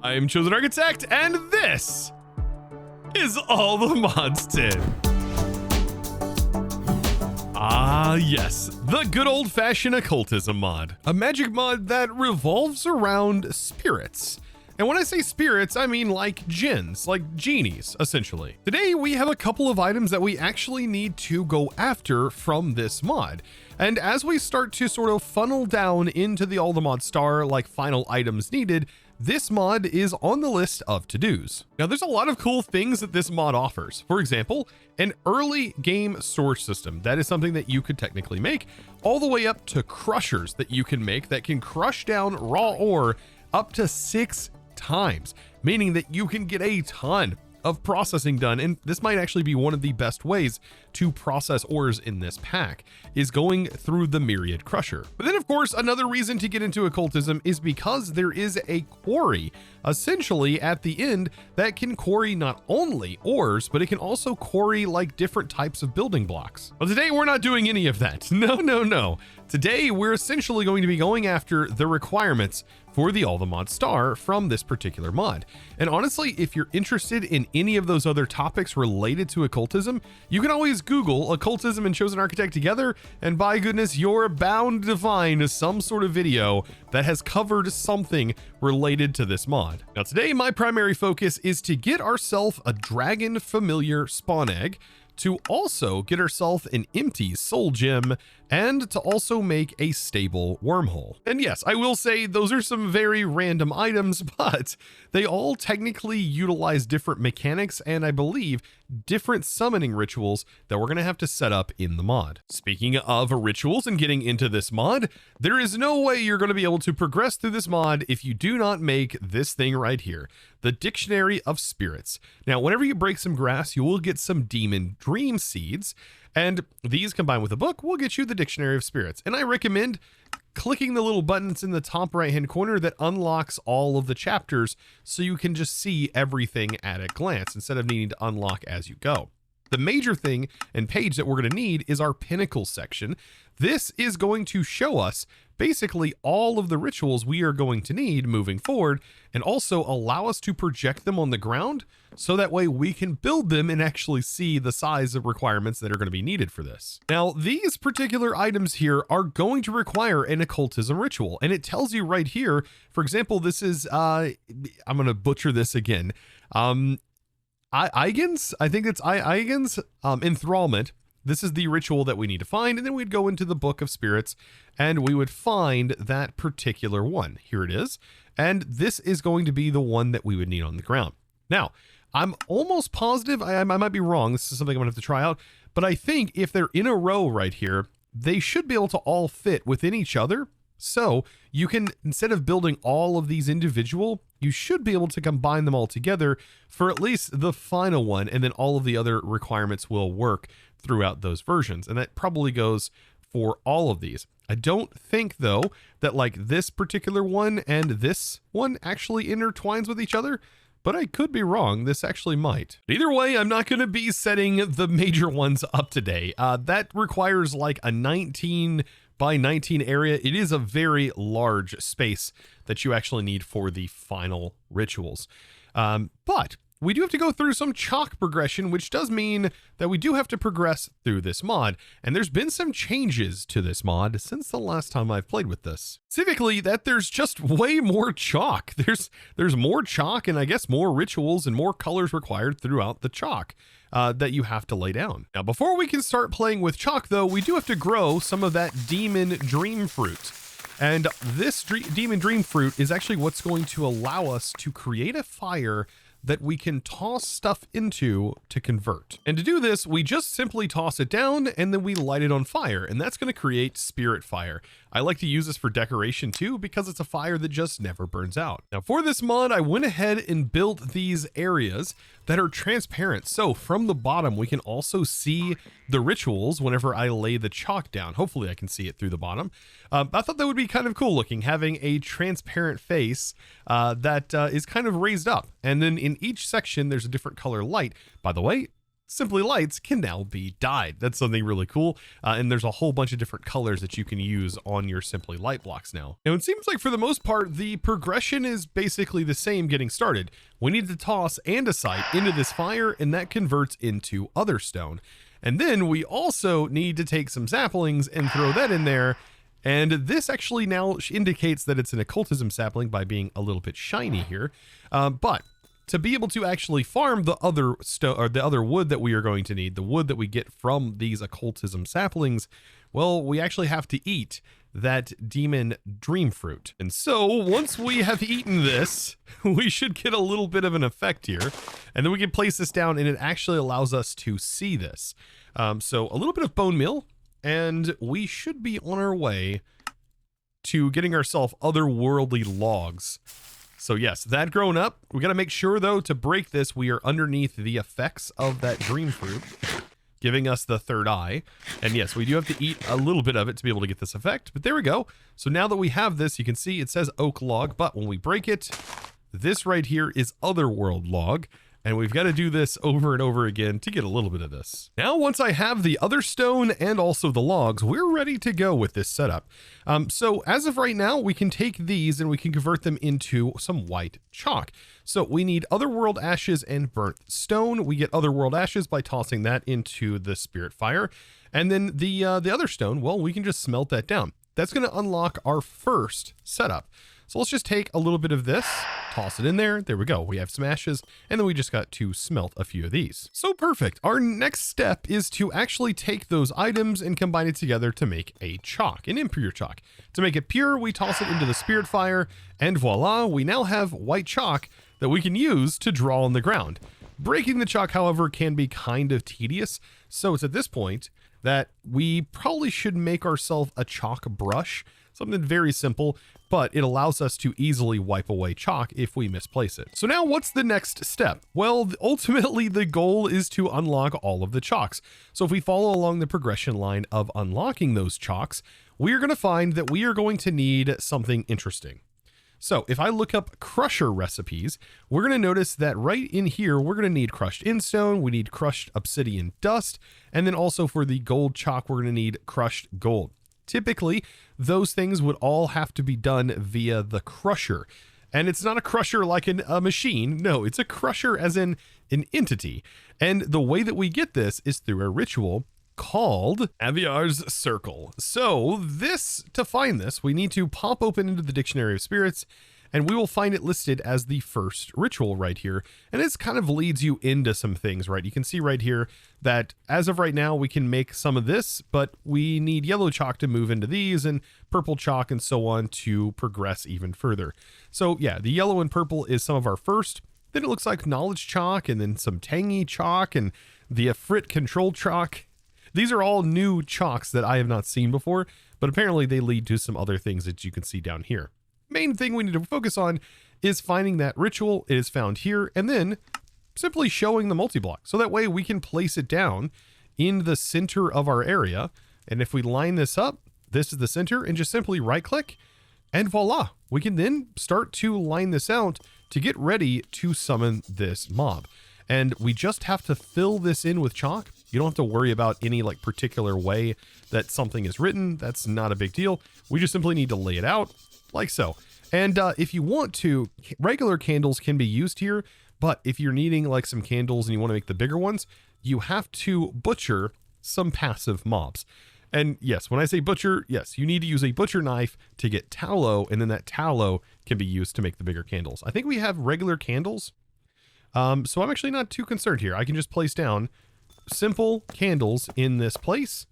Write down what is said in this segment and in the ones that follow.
I'm ChosenArchitect, and this is All the Mods Did. Ah, yes, the good old-fashioned occultism mod. A magic mod that revolves around spirits. And when I say spirits, I mean like jinns, like genies, essentially. Today, we have a couple of items that we actually need to go after from this mod. And as we start to sort of funnel down into the All the Mod star, like final items needed, this mod is on the list of to-dos. Now, there's a lot of cool things that this mod offers. For example, an early game storage system. That is something that you could technically make, all the way up to crushers that you can make that can crush down raw ore up to 6 times, meaning that you can get a ton of processing done. And this might actually be one of the best ways to process ores in this pack, is going through the Myriad Crusher. But then, of course, another reason to get into occultism is because there is a quarry essentially at the end that can quarry not only ores, but it can also quarry like different types of building blocks. Well, today we're not doing any of that. No. Today we're essentially going to be going after the requirements for the All the Mod star from this particular mod. And honestly, if you're interested in any of those other topics related to occultism, you can always Google occultism and ChosenArchitect together, and by goodness, you're bound to find some sort of video that has covered something related to this mod. Now today, my primary focus is to get ourselves a dragon familiar spawn egg, to also get ourselves an empty soul gem, and to also make a stable wormhole. And yes, I will say those are some very random items, but they all technically utilize different mechanics and I believe different summoning rituals that we're going to have to set up in the mod. Speaking of rituals and getting into this mod, there is no way you're going to be able to progress through this mod if you do not make this thing right here, the Dictionary of Spirits. Now, whenever you break some grass, you will get some demon dream seeds, and these combined with a book will get you the Dictionary of Spirits. And I recommend clicking the little buttons in the top right hand corner that unlocks all of the chapters so you can just see everything at a glance instead of needing to unlock as you go. The major thing and page that we're going to need is our pinnacle section. This is going to show us basically all of the rituals we are going to need moving forward, and also allow us to project them on the ground so that way we can build them and actually see the size of requirements that are going to be needed for this. Now, these particular items here are going to require an occultism ritual, and it tells you right here. For example, this is I'm going to butcher this again. Eigens, I think it's Eigens enthrallment. This is the ritual that we need to find, and then we'd go into the Book of Spirits and we would find that particular one. Here it is. And this is going to be the one that we would need on the ground. Now, I'm almost positive, I might be wrong, this is something I'm gonna have to try out, but I think if they're in a row right here, they should be able to all fit within each other. So you can, instead of building all of these individual, you should be able to combine them all together for at least the final one, and then all of the other requirements will work throughout those versions. And that probably goes for all of these. I don't think though that like this particular one and this one actually intertwines with each other, but I could be wrong. This actually might. Either way, I'm not going to be setting the major ones up today. That requires like a 19 by 19 area. It is a very large space that you actually need for the final rituals. But we do have to go through some chalk progression, which does mean that we do have to progress through this mod. And there's been some changes to this mod since the last time I've played with this. Specifically, that there's just way more chalk. There's more chalk and I guess more rituals and more colors required throughout the chalk that you have to lay down. Now, before we can start playing with chalk though, we do have to grow some of that demon dream fruit. And this demon dream fruit is actually what's going to allow us to create a fire that we can toss stuff into to convert. And to do this, we just simply toss it down and then we light it on fire, and that's going to create spirit fire. I like to use this for decoration too because it's a fire that just never burns out. Now for this mod, I went ahead and built these areas that are transparent. So from the bottom, we can also see the rituals whenever I lay the chalk down. Hopefully I can see it through the bottom. I thought that would be kind of cool looking, having a transparent face that is kind of raised up. And then in each section, there's a different color light. By the way, simply lights can now be dyed. That's something really cool. And there's a whole bunch of different colors that you can use on your simply light blocks now. Now, it seems like for the most part, the progression is basically the same getting started. We need to toss andesite into this fire, and that converts into other stone. And then we also need to take some saplings and throw that in there. And this actually now indicates that it's an occultism sapling by being a little bit shiny here. But to be able to actually farm the other the other wood that we are going to need, the wood that we get from these occultism saplings, well, we actually have to eat that demon dream fruit. And so once we have eaten this, we should get a little bit of an effect here. And then we can place this down, and it actually allows us to see this. So a little bit of bone meal, and we should be on our way to getting ourselves otherworldly logs. So yes, that grown up. We got to make sure though, to break this, we are underneath the effects of that dream fruit, giving us the third eye. And yes, we do have to eat a little bit of it to be able to get this effect, but there we go. So now that we have this, you can see it says oak log, but when we break it, this right here is otherworld log. And we've got to do this over and over again to get a little bit of this. Now, once I have the other stone and also the logs, we're ready to go with this setup. So as of right now, we can take these and we can convert them into some white chalk. So we need otherworld ashes and burnt stone. We get otherworld ashes by tossing that into the spirit fire. And then the other stone, well, we can just smelt that down. That's going to unlock our first setup. So let's just take a little bit of this, toss it in there. There we go. We have some ashes, and then we just got to smelt a few of these. So perfect. Our next step is to actually take those items and combine it together to make a chalk, an impure chalk. To make it pure, we toss it into the spirit fire, and voila, we now have white chalk that we can use to draw on the ground. Breaking the chalk, however, can be kind of tedious. So it's at this point that we probably should make ourselves a chalk brush. Something very simple, but it allows us to easily wipe away chalk if we misplace it. So now what's the next step? Well, ultimately the goal is to unlock all of the chalks. So if we follow along the progression line of unlocking those chalks, we are going to find that we are going to need something interesting. So if I look up crusher recipes, we're going to notice that right in here, we're going to need crushed instone, we need crushed obsidian dust, and then also for the gold chalk, we're going to need crushed gold. Typically, those things would all have to be done via the crusher. And it's not a crusher like a machine. No, it's a crusher as in an entity. And the way that we get this is through a ritual called Aviar's Circle. So to find this, we need to pop open into the Dictionary of Spirits, and we will find it listed as the first ritual right here. And this kind of leads you into some things, right? You can see right here that as of right now, we can make some of this, but we need yellow chalk to move into these and purple chalk and so on to progress even further. So yeah, the yellow and purple is some of our first. Then it looks like knowledge chalk and then some tangy chalk and the Ifrit control chalk. These are all new chalks that I have not seen before, but apparently they lead to some other things that you can see down here. Main thing we need to focus on is finding that ritual. It is found here, and then simply showing the multi-block. So that way we can place it down in the center of our area. And if we line this up, this is the center, and just simply right click, and voila, we can then start to line this out to get ready to summon this mob. And we just have to fill this in with chalk. You don't have to worry about any like particular way that something is written. That's not a big deal. We just simply need to lay it out like so. And if you want to, regular candles can be used here, but if you're needing like some candles and you want to make the bigger ones, you have to butcher some passive mobs. And yes, when I say butcher, yes, you need to use a butcher knife to get tallow, and then that tallow can be used to make the bigger candles. I think we have regular candles. So I'm actually not too concerned here. I can just place down simple candles in this place,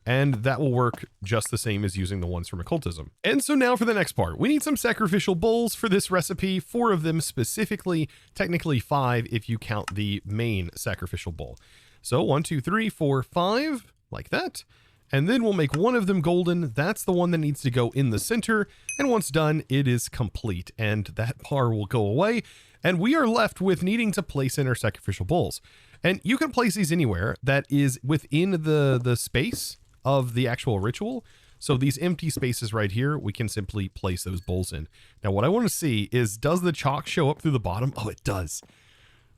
and that will work just the same as using the ones from Occultism. And so now for the next part, we need some sacrificial bowls for this recipe, 4 of them specifically, technically 5 if you count the main sacrificial bowl. So 1, 2, 3, 4, 5, like that. And then we'll make one of them golden. That's the one that needs to go in the center. And once done, it is complete. And that bar will go away. And we are left with needing to place in our sacrificial bowls. And you can place these anywhere that is within the space of the actual ritual. So these empty spaces right here, we can simply place those bowls in. Now, what I want to see is, does the chalk show up through the bottom? Oh, it does.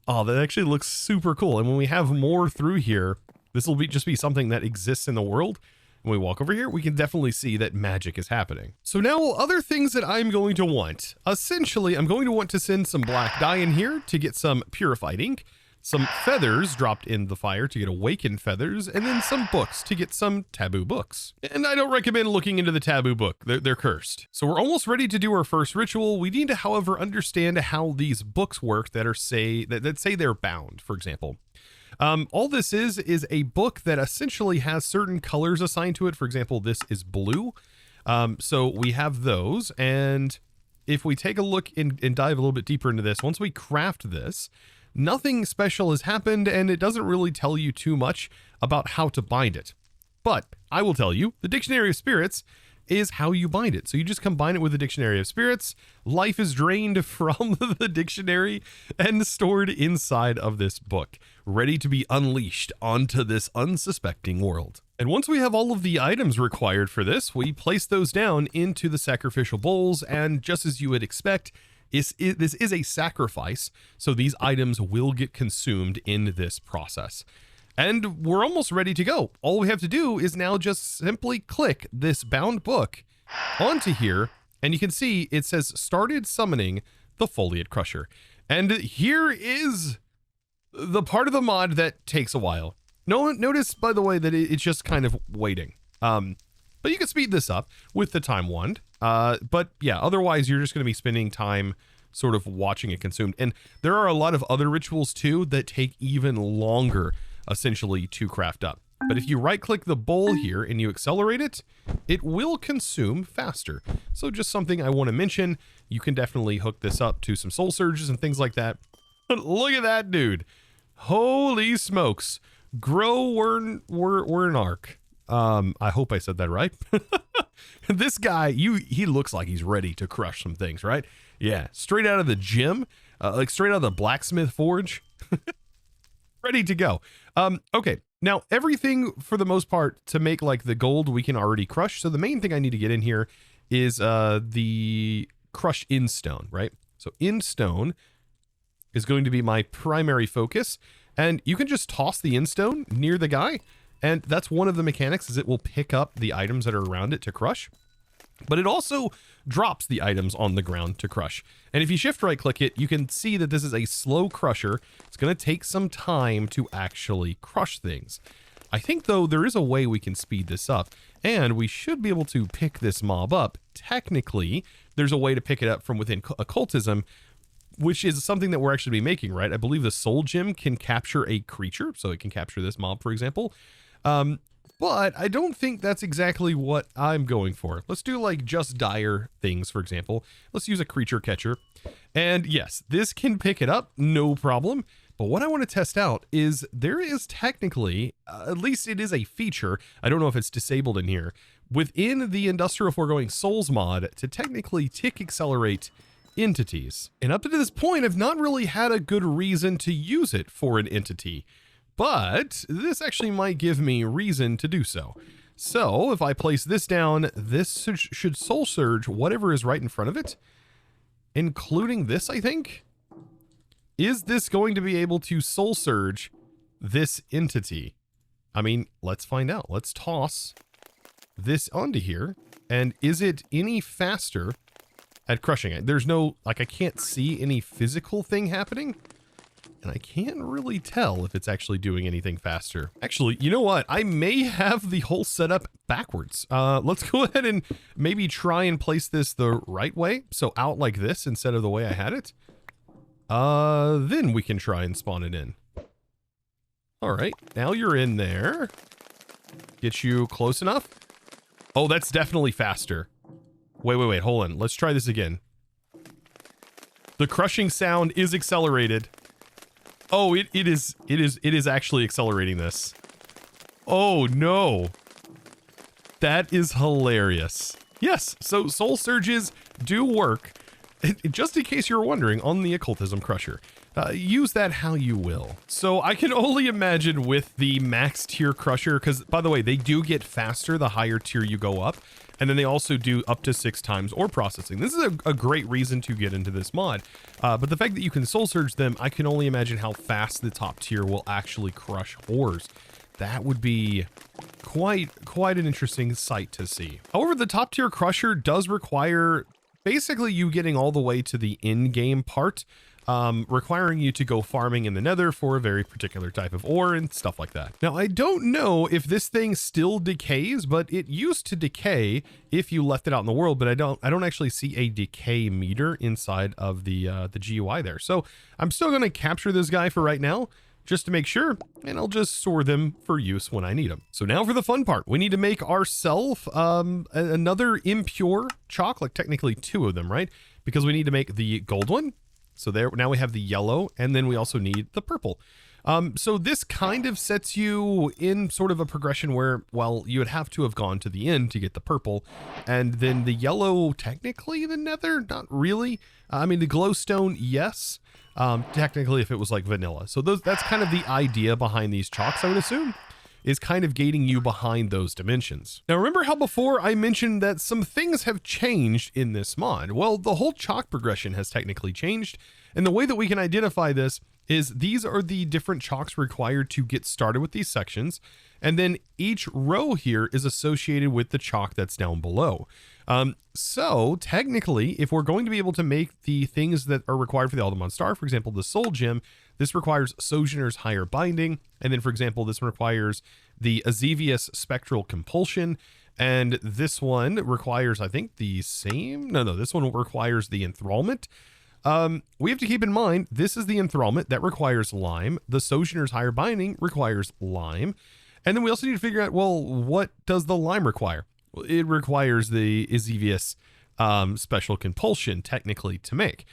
Oh, that actually looks super cool. And when we have more through here, this will just be something that exists in the world. When we walk over here, we can definitely see that magic is happening. So now other things that I'm going to want. Essentially, I'm going to want to send some black dye in here to get some purified ink, some feathers dropped in the fire to get awakened feathers, and then some books to get some taboo books. And I don't recommend looking into the taboo book. They're cursed. So we're almost ready to do our first ritual. We need to, however, understand how these books work that say they're bound, for example. All this is a book that essentially has certain colors assigned to it. For example, this is blue. So we have those. And if we take a look and dive a little bit deeper into this, once we craft this, nothing special has happened and it doesn't really tell you too much about how to bind it. But I will tell you, the Dictionary of Spirits is how you bind it. So you just combine it with the Dictionary of Spirits. Life is drained from the dictionary and stored inside of this book, ready to be unleashed onto this unsuspecting world. And once we have all of the items required for this, we place those down into the sacrificial bowls. And just as you would expect, this is a sacrifice. So these items will get consumed in this process. And we're almost ready to go. All we have to do is now just simply click this bound book onto here, and you can see it says started summoning the Foliate Crusher. And here is the part of the mod that takes a while. Notice, by the way, that it's just kind of waiting. But you can speed this up with the time wand. But yeah, otherwise you're just going to be spending time sort of watching it consumed. And there are a lot of other rituals too that take even longer essentially to craft up. But if you right click the bowl here and you accelerate it, it will consume faster. So just something I want to mention, you can definitely hook this up to some soul surges and things like that. But look at that dude. Holy smokes. Wernark. I hope I said that right. This guy, he looks like he's ready to crush some things, right? Yeah, straight out of the gym, like straight out of the blacksmith forge. Ready to go. Okay, now everything for the most part to make like the gold we can already crush. So the main thing I need to get in here is the crush in stone, right? So in stone is going to be my primary focus, and you can just toss the in stone near the guy, and that's one of the mechanics, is it will pick up the items that are around it to crush. But it also drops the items on the ground to crush. And if you shift right click it, you can see that this is a slow crusher. It's going to take some time to actually crush things. I think though there is a way we can speed this up, and we should be able to pick this mob up. Technically, there's a way to pick it up from within Occultism, which is something that we're actually making, right? I believe the soul gem can capture a creature, so it can capture this mob, for example. But I don't think that's exactly what I'm going for. Let's do like just dire things, for example. Let's use a creature catcher. And yes, this can pick it up, no problem. But what I want to test out is there is technically, at least it is a feature, I don't know if it's disabled in here, within the Industrial Foregoing Souls mod to technically tick accelerate entities. And up to this point, I've not really had a good reason to use it for an entity. But this actually might give me reason to do so. So if I place this down, this should soul surge whatever is right in front of it, including this, I think. Is this going to be able to soul surge this entity? I mean, let's find out. Let's toss this onto here. And is it any faster at crushing it? There's no, like, I can't see any physical thing happening. And I can't really tell if it's actually doing anything faster. Actually, you know what? I may have the whole setup backwards. Let's go ahead and maybe try and place this the right way. So out like this instead of the way I had it. Then we can try and spawn it in. All right, now you're in there. Get you close enough. Oh, that's definitely faster. Wait, hold on. Let's try this again. The crushing sound is accelerated. Oh, it is actually accelerating this. Oh no. That is hilarious. Yes, so soul surges do work. Just in case you're wondering, on the Occultism Crusher. Use that how you will. So I can only imagine with the max tier crusher, because by the way, they do get faster the higher tier you go up. And then they also do up to 6 times ore processing. This is a great reason to get into this mod. But the fact that you can soul surge them, I can only imagine how fast the top tier will actually crush ores. That would be quite an interesting sight to see. However, the top tier crusher does require basically you getting all the way to the in-game part, requiring you to go farming in the nether for a very particular type of ore and stuff like that. Now, I don't know if this thing still decays, but it used to decay if you left it out in the world, but I don't actually see a decay meter inside of the GUI there. So I'm still going to capture this guy for right now, just to make sure, and I'll just store them for use when I need them. So now for the fun part, we need to make ourselves another impure chalk, like technically 2 of them, right? Because we need to make the gold one. So there, now we have the yellow, and then we also need the purple. So this kind of sets you in sort of a progression where, well, you would have to have gone to the end to get the purple, and then the yellow, technically the nether, not really. I mean, the glowstone, yes. Technically if it was like vanilla. So that's kind of the idea behind these chalks, I would assume, is kind of gating you behind those dimensions. Now, remember how before I mentioned that some things have changed in this mod? Well, the whole chalk progression has technically changed. And the way that we can identify this is these are the different chalks required to get started with these sections. And then each row here is associated with the chalk that's down below. So technically, if we're going to be able to make the things that are required for the Alderman Star, for example, the Soul Gem, this requires Sojourner's Higher Binding. And then, for example, this one requires the Azevious Spectral Compulsion. And this one requires, I think, the same. No, this one requires the Enthrallment. We have to keep in mind, this is the Enthrallment that requires lime. The Sojourner's Higher Binding requires lime. And then we also need to figure out, well, what does the lime require? Well, it requires the Azevious Special Compulsion, technically, to make.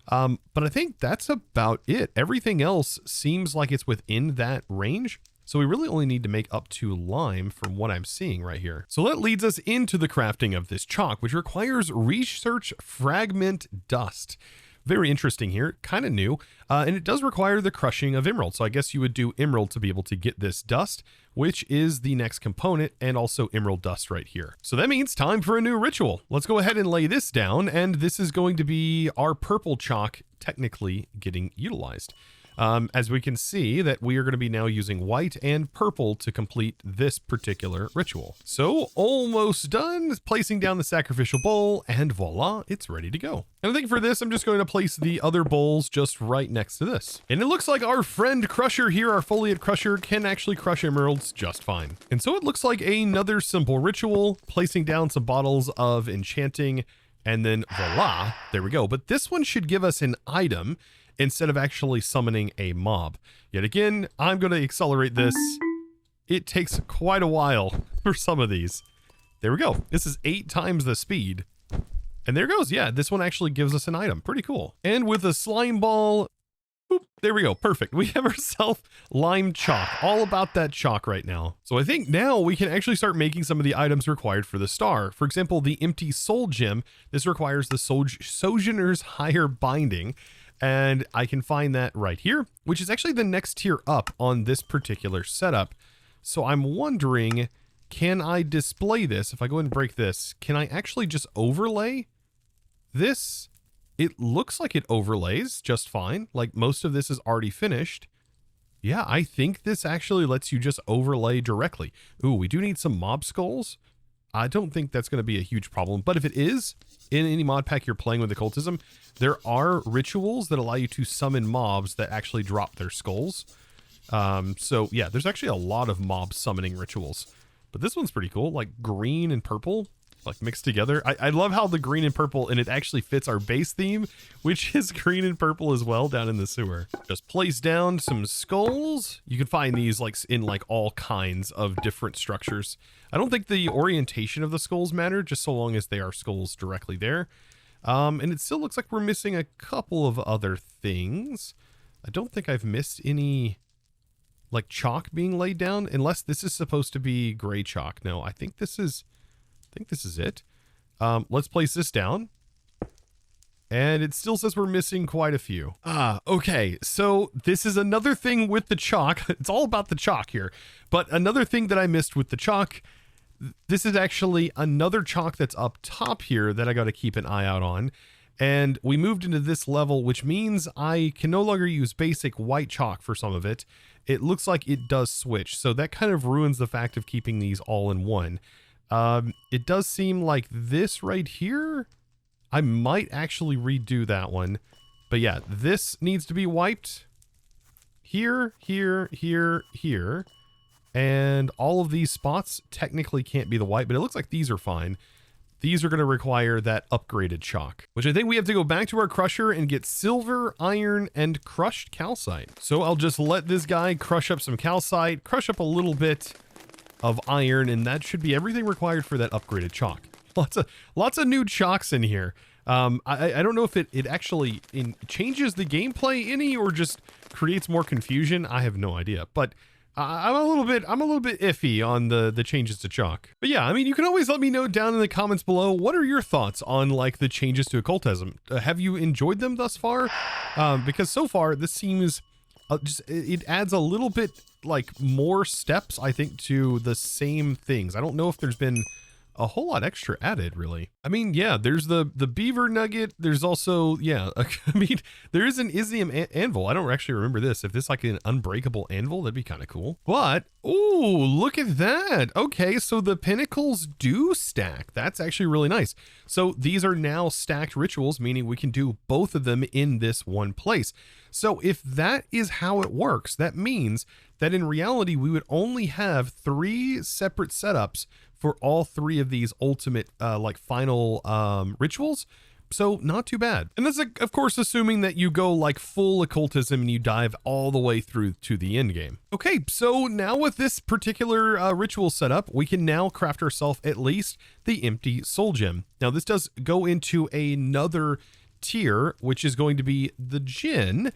But I think that's about it. Everything else seems like it's within that range. So we really only need to make up to lime from what I'm seeing right here. So that leads us into the crafting of this chalk, which requires Research Fragment Dust. Very interesting here, kind of new, and it does require the crushing of emerald. So I guess you would do emerald to be able to get this dust, which is the next component, and also emerald dust right here. So that means time for a new ritual. Let's go ahead and lay this down, and this is going to be our purple chalk technically getting utilized. As we can see that we are going to be now using white and purple to complete this particular ritual. So almost done, placing down the sacrificial bowl, and voila, it's ready to go. And I think for this, I'm just going to place the other bowls just right next to this. And it looks like our friend Crusher here, our Foliate Crusher, can actually crush emeralds just fine. And so it looks like another simple ritual, placing down some bottles of enchanting, and then voila, there we go. But this one should give us an item instead of actually summoning a mob. Yet again, I'm going to accelerate this. It takes quite a while for some of these. There we go. This is 8 times the speed. And there goes. Yeah, this one actually gives us an item. Pretty cool. And with a slime ball, boop, there we go. Perfect. We have ourselves lime chalk. All about that chalk right now. So I think now we can actually start making some of the items required for the star. For example, the empty soul gem. This requires the Sojourner's Higher Binding. And I can find that right here, which is actually the next tier up on this particular setup. So I'm wondering, can I display this? If I go and break this, can I actually just overlay this? It looks like it overlays just fine. Like most of this is already finished. Yeah, I think this actually lets you just overlay directly. Ooh, we do need some mob skulls. I don't think that's going to be a huge problem, but if it is, in any mod pack you're playing with Occultism, there are rituals that allow you to summon mobs that actually drop their skulls. So yeah, there's actually a lot of mob summoning rituals, but this one's pretty cool, like green and purple, like mixed together. I love how the green and purple, and it actually fits our base theme, which is green and purple as well down in the sewer. Just place down some skulls. You can find these like in like all kinds of different structures. I don't think the orientation of the skulls matter, just so long as they are skulls directly there. And it still looks like we're missing a couple of other things. I don't think I've missed any like chalk being laid down, unless this is supposed to be gray chalk. No, I think this is it. Let's place this down. And it still says we're missing quite a few. Okay. So this is another thing with the chalk. It's all about the chalk here. But another thing that I missed with the chalk, this is actually another chalk that's up top here that I got to keep an eye out on. And we moved into this level, which means I can no longer use basic white chalk for some of it. It looks like it does switch. So that kind of ruins the fact of keeping these all in one. It does seem like this right here, I might actually redo that one. But yeah, this needs to be wiped. Here, here, here, here. And all of these spots technically can't be the white, but it looks like these are fine. These are going to require that upgraded chalk, which I think we have to go back to our crusher and get silver, iron, and crushed calcite. So I'll just let this guy crush up some calcite, crush up a little bit of iron, and that should be everything required for that upgraded chalk. Lots of new chalks in here. I don't know if it actually changes the gameplay any or just creates more confusion. I have no idea, but I'm a little bit iffy on the changes to chalk. But yeah, I mean, you can always let me know down in the comments below, what are your thoughts on like the changes to occultism? Have you enjoyed them thus far? Because so far this seems it adds a little bit like more steps, I think, to the same things. I don't know if there's been a whole lot extra added, really. I mean, yeah, there's the beaver nugget. There's also, yeah, I mean, there is an Isium anvil. I don't actually remember this. If this like an unbreakable anvil, that'd be kind of cool. But, ooh, look at that. Okay, so the pinnacles do stack. That's actually really nice. So these are now stacked rituals, meaning we can do both of them in this one place. So if that is how it works, that means that in reality, we would only have 3 separate setups for all 3 of these ultimate like final rituals. So not too bad. And that's of course assuming that you go like full occultism and you dive all the way through to the end game. Okay, so now with this particular ritual setup, we can now craft ourselves at least the empty soul gem. Now this does go into another tier, which is going to be the Djinn.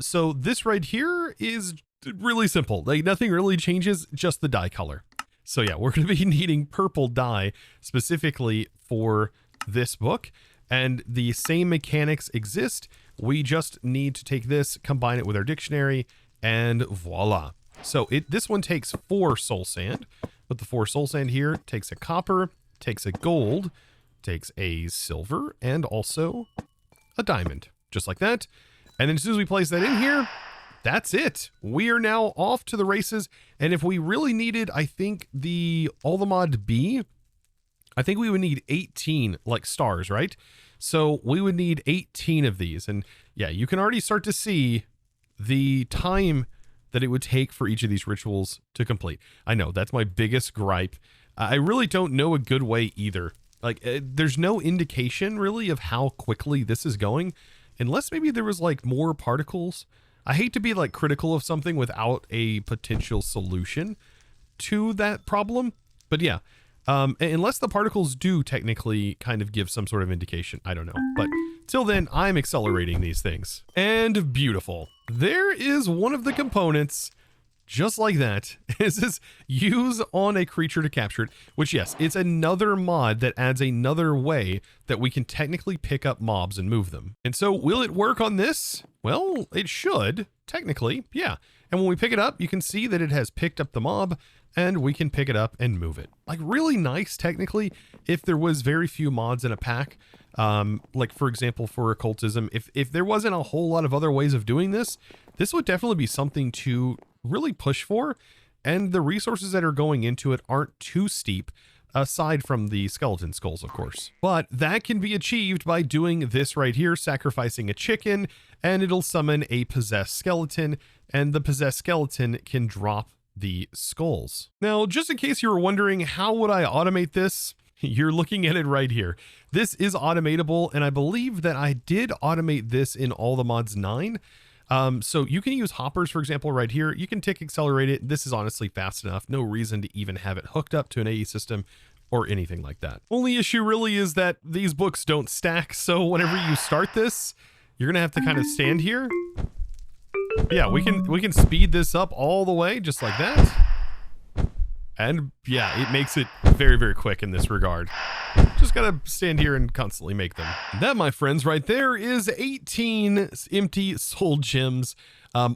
So this right here is really simple. Like nothing really changes, just the dye color. So yeah, we're going to be needing purple dye specifically for this book, and the same mechanics exist. We just need to take this, combine it with our dictionary, and voila. So this one takes 4 soul sand, but the 4 soul sand here takes a copper, takes a gold, takes a silver, and also a diamond, just like that. And then as soon as we place that in here, that's it. We are now off to the races. And if we really needed, I think all the mod B, I think we would need 18 like stars, right? So we would need 18 of these. And yeah, you can already start to see the time that it would take for each of these rituals to complete. I know that's my biggest gripe. I really don't know a good way either. Like there's no indication really of how quickly this is going, unless maybe there was like more particles. I hate to be like critical of something without a potential solution to that problem, but yeah, unless the particles do technically kind of give some sort of indication, I don't know. But till then, I'm accelerating these things. And beautiful. There is one of the components, just like that. Is this use on a creature to capture it, which yes, it's another mod that adds another way that we can technically pick up mobs and move them. And so will it work on this? Well, it should, technically, yeah. And when we pick it up, you can see that it has picked up the mob and we can pick it up and move it. Like really nice, technically, if there was very few mods in a pack. Like for example, for occultism, if there wasn't a whole lot of other ways of doing this, this would definitely be something to really push for. And the resources that are going into it aren't too steep, aside from the skeleton skulls, of course. But that can be achieved by doing this right here, sacrificing a chicken, and it'll summon a possessed skeleton, and the possessed skeleton can drop the skulls. Now, just in case you were wondering, how would I automate this? You're looking at it right here. This is automatable, and I believe that I did automate this in all the mods 9. So you can use hoppers, for example, right here. You can tick accelerate it. This is honestly fast enough. No reason to even have it hooked up to an AE system or anything like that. Only issue really is that these books don't stack. So whenever you start this, you're going to have to kind of stand here. Yeah, we can speed this up all the way just like that. And yeah, it makes it very, very quick in this regard. Just gotta stand here and constantly make them. That, my friends, right there is 18 empty soul gems.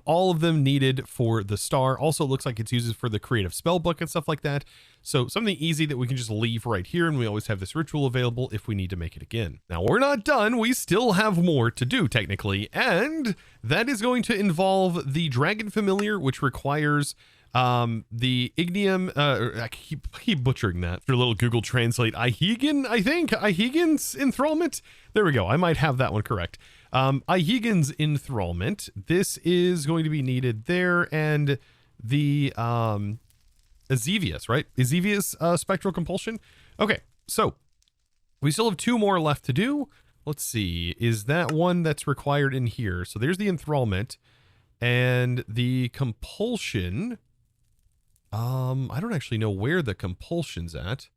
All of them needed for the star. Also looks like it's used for the creative spell book and stuff like that. So something easy that we can just leave right here, and we always have this ritual available if we need to make it again. Now we're not done. We still have more to do technically, and that is going to involve the Dragon Familiar, which requires the Ignium, I keep butchering that. For a little Google Translate, Ihegan, I think? Ihegan's enthrallment? There we go. I might have that one correct. Ihegan's enthrallment. This is going to be needed there, and the Ezevius, right? Ezevius spectral compulsion. Okay, so we still have 2 more left to do. Let's see. Is that one that's required in here? So there's the enthrallment and the compulsion. I don't actually know where the compulsion's at.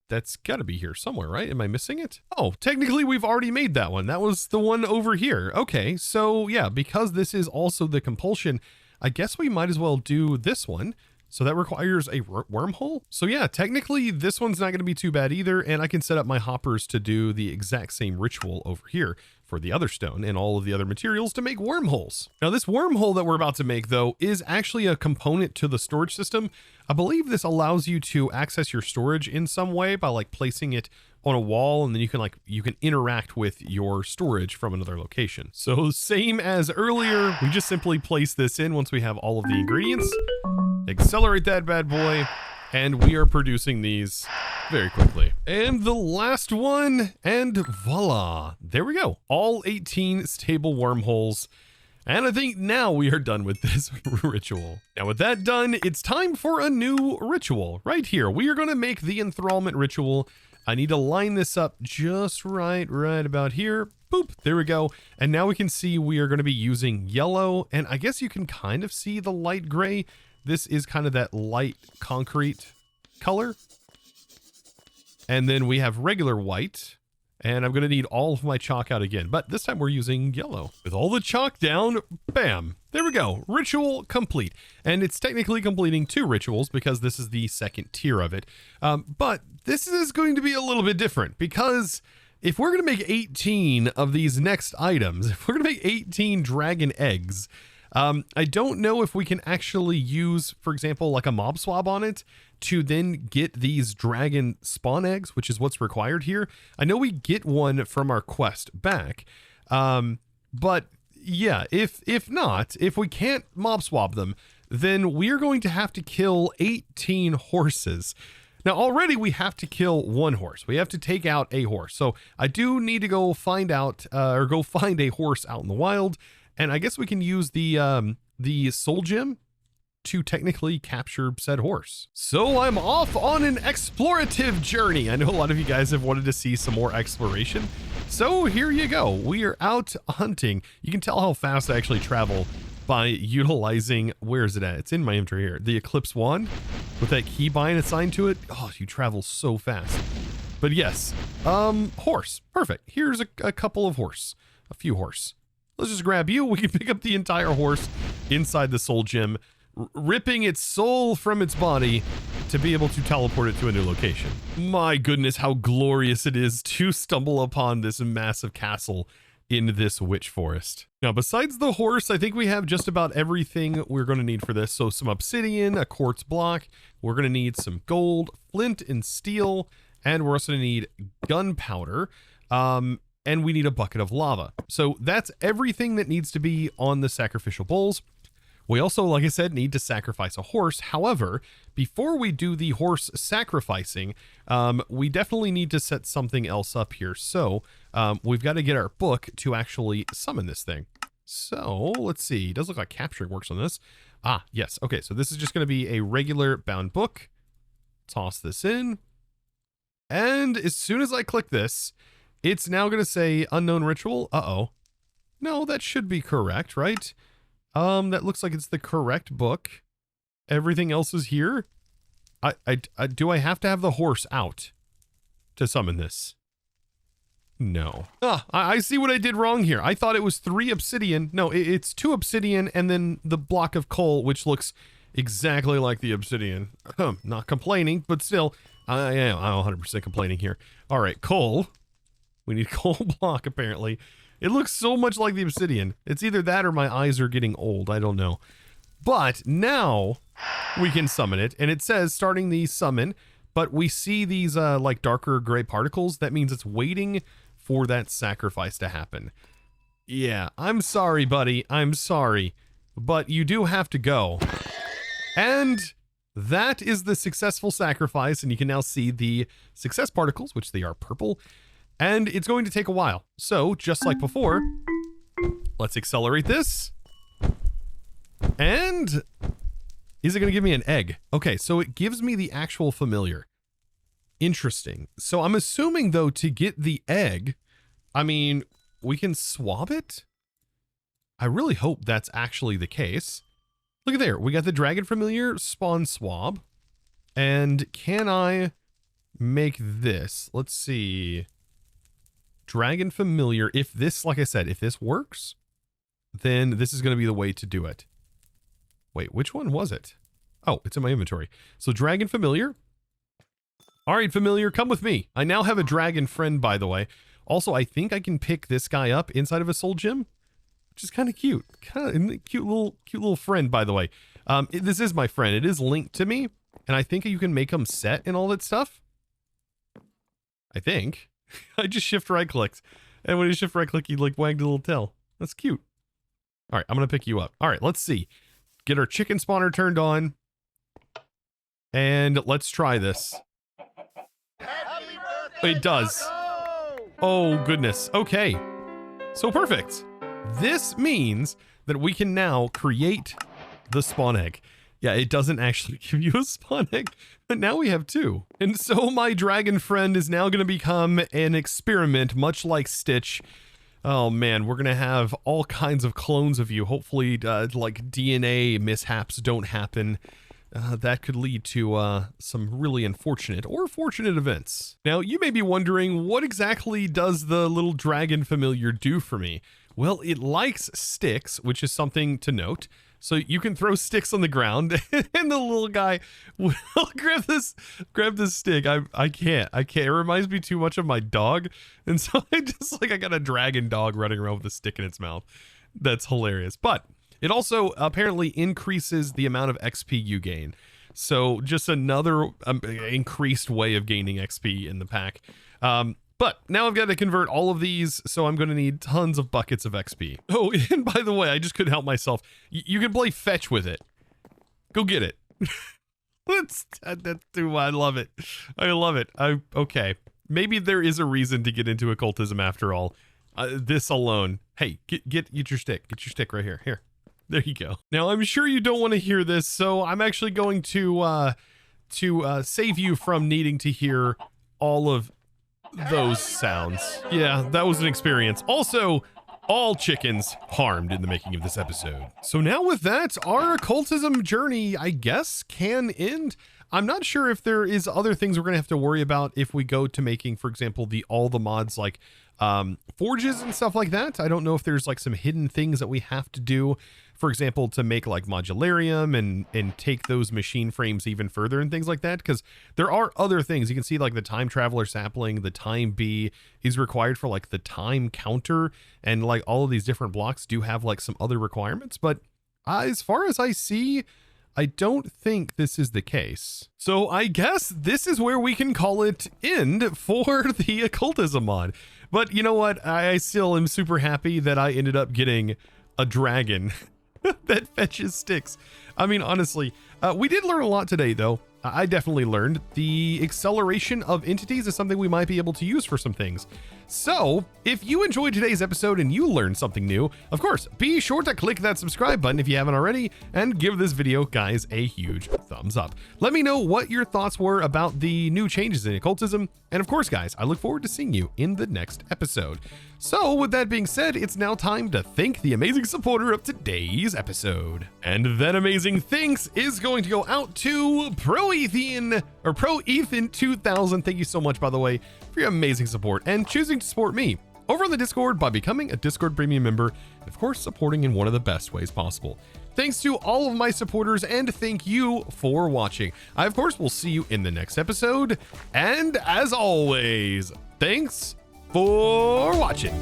That's got to be here somewhere, right? Am I missing it? Oh, technically we've already made that one. That was the one over here. Okay, so yeah, because this is also the compulsion, I guess we might as well do this one. So that requires a wormhole. So yeah, technically this one's not going to be too bad either. And I can set up my hoppers to do the exact same ritual over here for the other stone and all of the other materials to make wormholes. Now this wormhole that we're about to make though is actually a component to the storage system. I believe this allows you to access your storage in some way by like placing it on a wall, and then you can interact with your storage from another location. So same as earlier, we just simply place this in once we have all of the ingredients, accelerate that bad boy, and we are producing these very quickly. And the last one, and voila, there we go. All 18 stable wormholes. And I think now we are done with this ritual. Now with that done, it's time for a new ritual right here. We are going to make the enthrallment ritual. I need to line this up just right about here. Boop, there we go. And now we can see we are going to be using yellow, and I guess you can kind of see the light gray. This is kind of that light concrete color. And then we have regular white, and I'm going to need all of my chalk out again, but this time we're using yellow. With all the chalk down, bam, there we go. Ritual complete. And it's technically completing 2 rituals because this is the second tier of it. But this is going to be a little bit different, because if we're going to make 18 of these next items, if we're going to make 18 dragon eggs, I don't know if we can actually use, for example, like a mob swab on it to then get these dragon spawn eggs, which is what's required here. I know we get one from our quest back, but yeah, if not, if we can't mob swab them, then we're going to have to kill 18 horses. Now already we have to kill 1 horse. We have to take out a horse. So I do need to go find out, or go find a horse out in the wild. And I guess we can use the soul gem to technically capture said horse. So I'm off on an explorative journey. I know a lot of you guys have wanted to see some more exploration. So here you go. We are out hunting. You can tell how fast I actually travel by utilizing, where is it at? It's in my inventory here. The Eclipse Wand with that keybind assigned to it. Oh, you travel so fast. But yes, horse. Perfect. Here's a couple of horse, a few horse. Let's just grab you. We can pick up the entire horse inside the soul gem, ripping its soul from its body to be able to teleport it to a new location. My goodness, how glorious it is to stumble upon this massive castle in this witch forest. Now, besides the horse, I think we have just about everything we're going to need for this. So some obsidian, a quartz block. We're going to need some gold, flint and steel, and we're also going to need gunpowder. And we need a bucket of lava. So that's everything that needs to be on the sacrificial bowls. We also, like I said, need to sacrifice a horse. However, before we do the horse sacrificing, we definitely need to set something else up here. So we've got to get our book to actually summon this thing. So let's see. It does look like capturing works on this. Ah, yes. Okay, so this is just going to be a regular bound book. Toss this in. And as soon as I click this, it's now going to say unknown ritual. Uh-oh. No, that should be correct, right? That looks like it's the correct book. Everything else is here. Do I have to have the horse out to summon this? No. Ah, I see what I did wrong here. I thought it was 3 obsidian. No, it's 2 obsidian and then the block of coal, which looks exactly like the obsidian. Not complaining, but still, I am 100% complaining here. All right, coal. We need a coal block, apparently. It looks so much like the obsidian. It's either that or my eyes are getting old. I don't know. But now we can summon it, and it says starting the summon, but we see these like darker gray particles. That means it's waiting for that sacrifice to happen. Yeah, I'm sorry, buddy. I'm sorry. But you do have to go. And that is the successful sacrifice, and you can now see the success particles, which they are purple, and it's going to take a while. So, just like before, let's accelerate this. And is it going to give me an egg? Okay, so it gives me the actual familiar. Interesting. So I'm assuming, though, to get the egg, I mean, we can swab it? I really hope that's actually the case. Look at there. We got the dragon familiar spawn swab. And can I make this? Let's see. Dragon familiar. If this, like I said, if this works, then this is going to be the way to do it. Wait, which one was it? Oh, it's in my inventory. So dragon familiar. All right, familiar, come with me. I now have a dragon friend, by the way. Also, I think I can pick this guy up inside of a soul gem, which is kind of cute. Kind of cute little friend, by the way. This is my friend. It is linked to me, and I think you can make him set and all that stuff. I think. I just shift right clicked, and when you shift right click, he like wagged a little tail. That's cute. All right, I'm gonna pick you up. All right, let's see. Get our chicken spawner turned on, and let's try this. It does. Oh goodness. Okay. So perfect. This means that we can now create the spawn egg. Yeah, it doesn't actually give you a spawn egg, but now we have two. And so my dragon friend is now going to become an experiment, much like Stitch. Oh man, we're going to have all kinds of clones of you. Hopefully, like DNA mishaps don't happen. That could lead to some really unfortunate or fortunate events. Now, you may be wondering, what exactly does the little dragon familiar do for me? Well, it likes sticks, which is something to note. So you can throw sticks on the ground, and the little guy will grab this stick. I can't. It reminds me too much of my dog, and so I got a dragon dog running around with a stick in its mouth. That's hilarious. But it also apparently increases the amount of XP you gain. So just another increased way of gaining XP in the pack. But now I've got to convert all of these, so I'm going to need tons of buckets of XP. Oh, and by the way, I just couldn't help myself. You can play fetch with it. Go get it. That's too. I love it. I love it. Okay. Maybe there is a reason to get into occultism after all. This alone. Hey, get your stick. Get your stick right here. Here. There you go. Now, I'm sure you don't want to hear this, so I'm actually going to save you from needing to hear all of those sounds. Yeah, that was an experience. Also, all chickens harmed in the making of this episode. So now with that, our occultism journey, I guess, can end. I'm not sure if there is other things we're going to have to worry about if we go to making, for example, all the mods like forges and stuff like that. I don't know if there's like some hidden things that we have to do, for example, to make like modularium and take those machine frames even further and things like that, because there are other things. You can see like the time traveler sapling, the time bee is required for like the time counter, and like all of these different blocks do have like some other requirements, but as far as I see, I don't think this is the case. So I guess this is where we can call it end for the occultism mod. But you know what? I still am super happy that I ended up getting a dragon that fetches sticks. I mean, honestly, we did learn a lot today, though. I definitely learned the acceleration of entities is something we might be able to use for some things. So if you enjoyed today's episode and you learned something new, of course, be sure to click that subscribe button if you haven't already, and give this video, guys, a huge thumbs up. Let me know what your thoughts were about the new changes in occultism. And of course, guys, I look forward to seeing you in the next episode. So with that being said, it's now time to thank the amazing supporter of today's episode. And that amazing thanks is going to go out to ProEthan 2000. Thank you so much, by the way, for your amazing support and choosing to support me over on the Discord by becoming a Discord premium member, and of course, supporting in one of the best ways possible. Thanks to all of my supporters, and thank you for watching. I, of course, will see you in the next episode. And as always, thanks for watching.